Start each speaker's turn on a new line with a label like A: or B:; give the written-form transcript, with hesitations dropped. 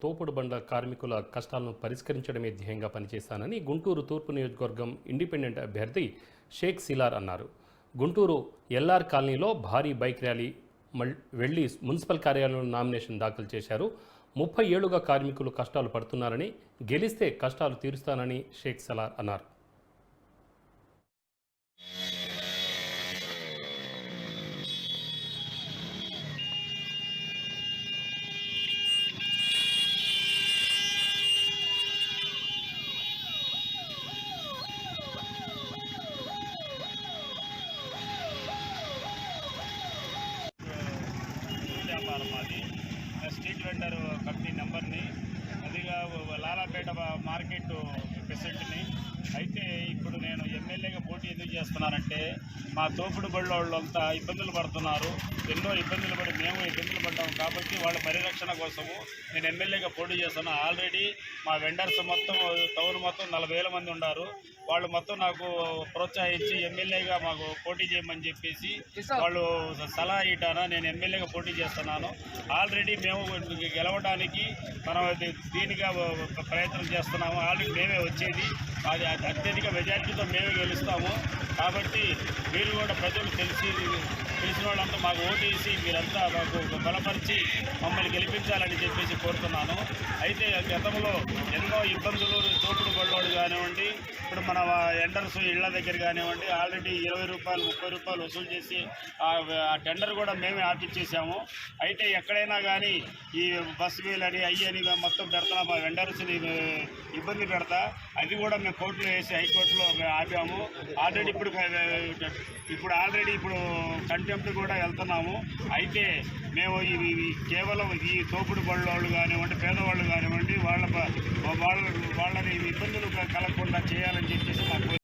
A: తోపుడు బండ్ల కార్మికుల కష్టాలను పరిష్కరించడమే ధ్యేయంగా పనిచేస్తానని గుంటూరు తూర్పు నియోజకవర్గం ఇండిపెండెంట్ అభ్యర్థి షేక్ సిలార్ అన్నారు. గుంటూరు ఎల్ఆర్ కాలనీలో భారీ బైక్ ర్యాలీ వెళ్లి మున్సిపల్ కార్యాలయంలో నామినేషన్ దాఖలు చేశారు. 30 ఏళ్లుగా కార్మికులు కష్టాలు పడుతున్నారని, గెలిస్తే కష్టాలు తీరుస్తానని షేక్ సిలార్ అన్నారు.
B: మాది స్ట్రీట్ వెండర్ కంపెనీ నెంబర్ని, అదిగా లాలాపేట మార్కెట్ ప్రెసిడెంట్ని. అయితే ఇప్పుడు నేను ఎమ్మెల్యేగా పోటీ ఎందుకు చేస్తున్నానంటే, మా తోపుడు బళ్ళ వాళ్ళంతా ఇబ్బందులు పడుతున్నారు. ఎన్నో ఇబ్బందులు పడి మేము ఇబ్బందులు పడ్డాము కాబట్టి వాళ్ళ పరిరక్షణ కోసము నేను ఎమ్మెల్యేగా పోటీ చేస్తున్నాను. ఆల్రెడీ మా వెండర్స్ మొత్తం టౌన్ మొత్తం 40,000 మంది ఉన్నారు. వాళ్ళు మొత్తం నాకు ప్రోత్సహించి ఎమ్మెల్యేగా మాకు పోటీ చేయమని చెప్పేసి వాళ్ళు సలహా ఇవ్వటాన నేను ఎమ్మెల్యేగా పోటీ చేస్తున్నాను. ఆల్రెడీ మేము గెలవడానికి మనం దీనిగా ప్రయత్నం చేస్తున్నాము. ఆల్రెడీ మేమే వచ్చేది, అది అత్యధిక మెజార్టీతో మేమే గెలుస్తాము. కాబట్టి మీరు కూడా ప్రజలు తెలిసిన వాళ్ళంతా మాకు ఓటేసి మీరంతా మాకు బలపరిచి మమ్మల్ని గెలిపించాలని చెప్పేసి కోరుతున్నాను. అయితే గతంలో ఎన్నో ఇబ్బందులు తోపుడు బళ్ళోడు కానివ్వండి, ఇప్పుడు మన ఎండర్స్ ఇళ్ల దగ్గర కానివ్వండి, ఆల్రెడీ 20 రూపాయలు 30 రూపాయలు వసూలు చేసి ఆ టెండర్ కూడా మేమే ఆపిచ్చేసాము. అయితే ఎక్కడైనా కానీ ఈ బస్ వీల్ అని అయ్యని మొత్తం పెడతా మా వెండర్స్ని ఇబ్బంది పెడతా, అది కూడా మేము కోర్టులో వేసి హైకోర్టులో ఆపాము. ఆల్రెడీ ఇప్పుడు కంటెంప్ట్ కూడా వెళ్తున్నాము. అయితే మేము కేవలం ఈ తోపుడు బళ్ళోళ్ళు కానివ్వండి, పేదవాళ్ళు కానివ్వండి, వాళ్ళని ఇబ్బందులు కలగకుండా